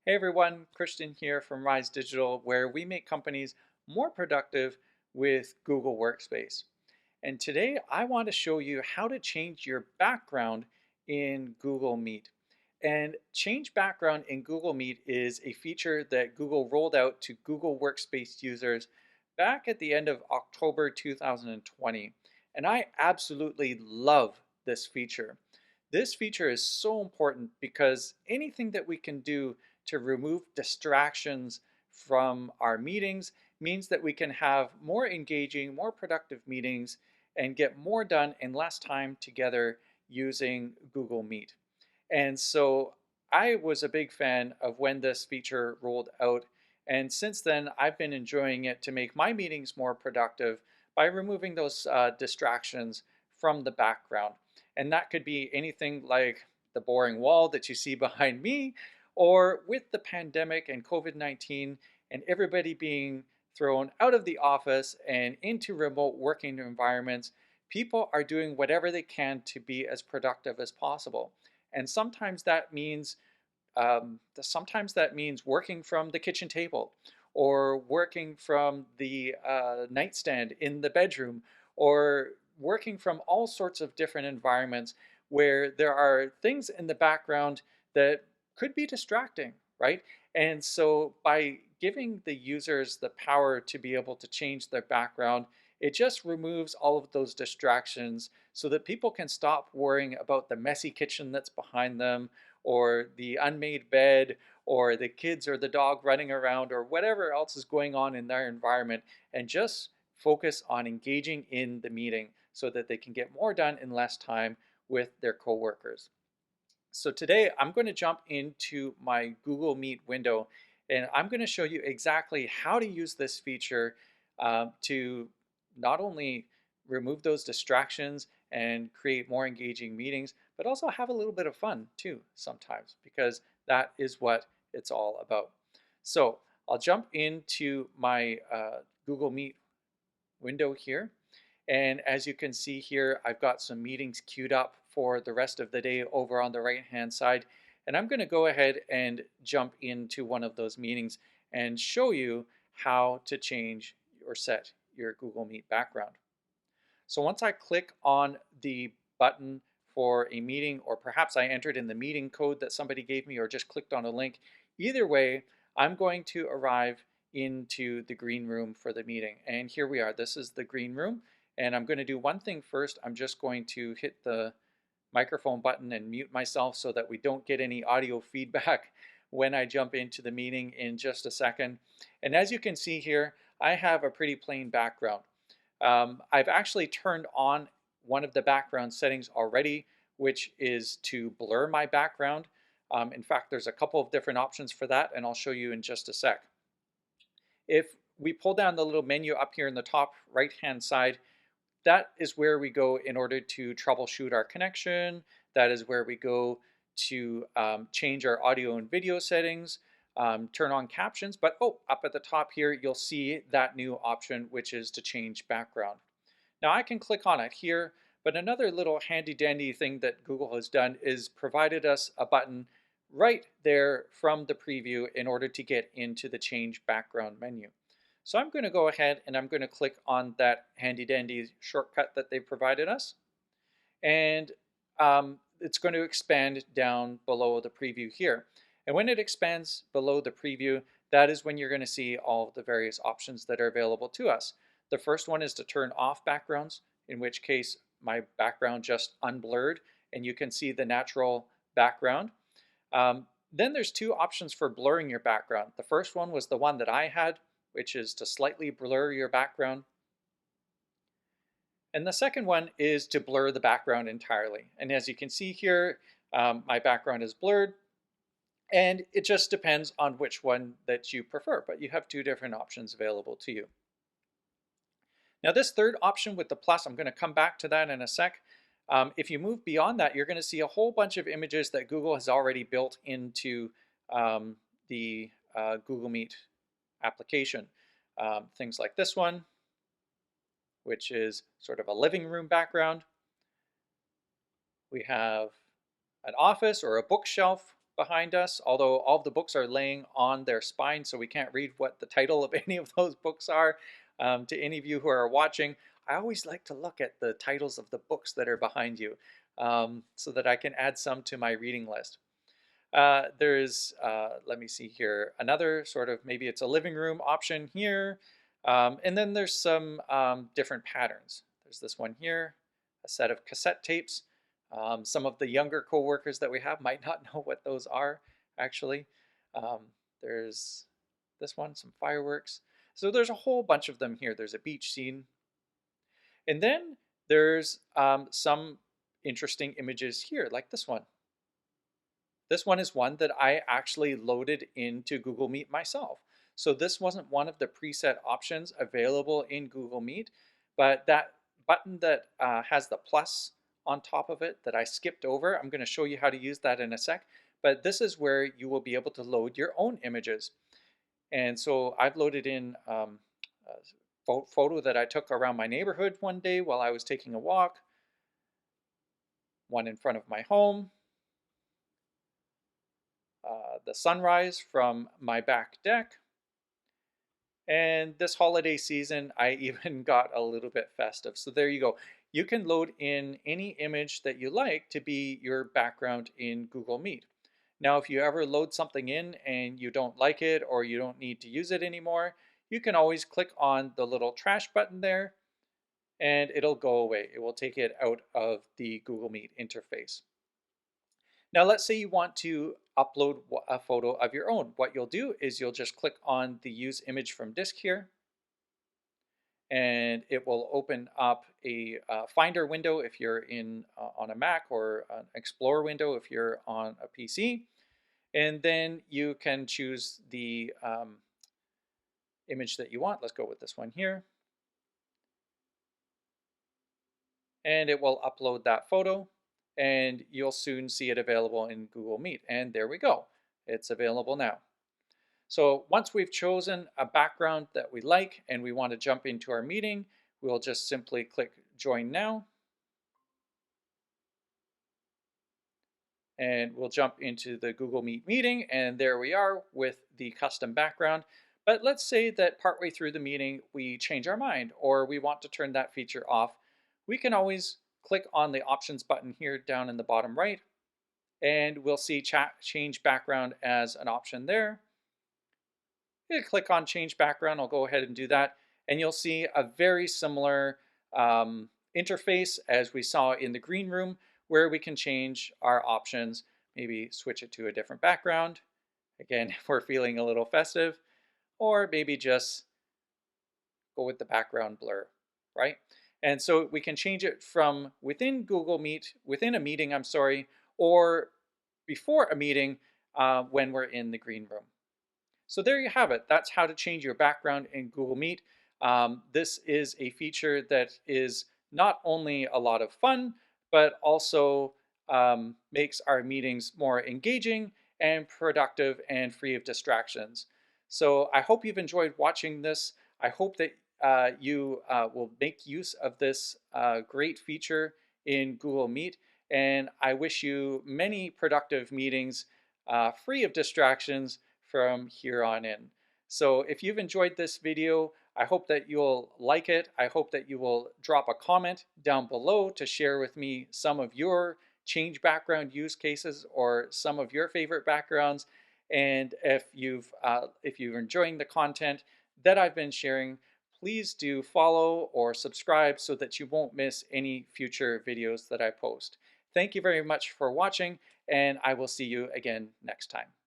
Hey everyone, Christian here from Rise Digital, where we make companies more productive with Google Workspace. And today I want to show you how to change your background in Google Meet. And change background in Google Meet is a feature that Google rolled out to Google Workspace users back at the end of October 2020. And I absolutely love this feature. This feature is so important because anything that we can do to remove distractions from our meetings means that we can have more engaging, more productive meetings and get more done in less time together using Google Meet. And so I was a big fan of when this feature rolled out. And since then, I've been enjoying it to make my meetings more productive by removing those distractions from the background. And that could be anything like the boring wall that you see behind me, or with the pandemic and COVID-19 and everybody being thrown out of the office and into remote working environments, people are doing whatever they can to be as productive as possible. And sometimes that means working from the kitchen table, or working from the nightstand in the bedroom, or working from all sorts of different environments where there are things in the background that could be distracting, right? And so by giving the users the power to be able to change their background, it just removes all of those distractions so that people can stop worrying about the messy kitchen that's behind them, or the unmade bed, or the kids or the dog running around, or whatever else is going on in their environment, and just focus on engaging in the meeting so that they can get more done in less time with their coworkers. So today I'm going to jump into my Google Meet window, and I'm going to show you exactly how to use this feature to not only remove those distractions and create more engaging meetings, but also have a little bit of fun too sometimes, because that is what it's all about. So I'll jump into my Google Meet window here. And as you can see here, I've got some meetings queued up for the rest of the day over on the right-hand side. And I'm going to go ahead and jump into one of those meetings and show you how to change or set your Google Meet background. So once I click on the button for a meeting, or perhaps I entered in the meeting code that somebody gave me, or just clicked on a link, either way, I'm going to arrive into the green room for the meeting. And here we are. This is the green room. And I'm going to do one thing first. I'm just going to hit the microphone button and mute myself so that we don't get any audio feedback when I jump into the meeting in just a second. And as you can see here, I have a pretty plain background. I've actually turned on one of the background settings already, which is to blur my background. In fact, there's a couple of different options for that, and I'll show you in just a sec. If we pull down the little menu up here in the top right-hand side, that is where we go in order to troubleshoot our connection. That is where we go to change our audio and video settings, turn on captions. But up at the top here, you'll see that new option, which is to change background. Now I can click on it here, but another little handy dandy thing that Google has done is provided us a button right there from the preview in order to get into the change background menu. So I'm going to go ahead and I'm going to click on that handy dandy shortcut that they provided us. And it's going to expand down below the preview here. And when it expands below the preview, that is when you're going to see all of the various options that are available to us. The first one is to turn off backgrounds, in which case my background just unblurred and you can see the natural background. Then there's two options for blurring your background. The first one was the one that I had, which is to slightly blur your background. And the second one is to blur the background entirely. And as you can see here, my background is blurred, and it just depends on which one that you prefer, but you have two different options available to you. Now this third option with the plus, I'm going to come back to that in a sec. If you move beyond that, you're going to see a whole bunch of images that Google has already built into the Google Meet application. Things like this one, which is sort of a living room background. We have an office or a bookshelf behind us, although all of the books are laying on their spine, so we can't read what the title of any of those books are. To any of you who are watching, I always like to look at the titles of the books that are behind you, so that I can add some to my reading list. There's, let me see here, another sort of, maybe it's a living room option here. And then there's some different patterns. There's this one here, a set of cassette tapes. Some of the younger coworkers that we have might not know what those are, actually. Um, there's this one, some fireworks. So there's a whole bunch of them here. There's a beach scene. And then there's some interesting images here, like this one. This one is one that I actually loaded into Google Meet myself. So this wasn't one of the preset options available in Google Meet, but that button that has the plus on top of it that I skipped over, I'm going to show you how to use that in a sec. But this is where you will be able to load your own images. And so I've loaded in a photo that I took around my neighborhood one day while I was taking a walk, one in front of my home, the sunrise from my back deck. And this holiday season, I even got a little bit festive. So there you go. You can load in any image that you like to be your background in Google Meet. Now, if you ever load something in and you don't like it or you don't need to use it anymore, you can always click on the little trash button there and it'll go away. It will take it out of the Google Meet interface. Now let's say you want to upload a photo of your own. What you'll do is you'll just click on the Use Image from Disk here, and it will open up a Finder window if you're on a Mac, or an Explorer window if you're on a PC. And then you can choose the image that you want. Let's go with this one here. And it will upload that photo, and you'll soon see it available in Google Meet. And there we go. It's available now. So once we've chosen a background that we like and we want to jump into our meeting, we'll just simply click Join Now. And we'll jump into the Google Meet meeting, and there we are with the custom background. But let's say that partway through the meeting we change our mind or we want to turn that feature off. We can always click on the options button here down in the bottom right, and we'll see change background as an option there. Click on change background. I'll go ahead and do that, and you'll see a very similar interface as we saw in the green room, where we can change our options, maybe switch it to a different background, again if we're feeling a little festive, or maybe just go with the background blur, right? And so we can change it from within Google Meet, within a meeting, I'm sorry, or before a meeting when we're in the green room. So there you have it. That's how to change your background in Google Meet. This is a feature that is not only a lot of fun, but also makes our meetings more engaging and productive and free of distractions. So I hope you've enjoyed watching this. I hope that you will make use of this great feature in Google Meet. And I wish you many productive meetings free of distractions from here on in. So if you've enjoyed this video, I hope that you'll like it. I hope that you will drop a comment down below to share with me some of your change background use cases or some of your favorite backgrounds. And if you're enjoying the content that I've been sharing, please do follow or subscribe so that you won't miss any future videos that I post. Thank you very much for watching, and I will see you again next time.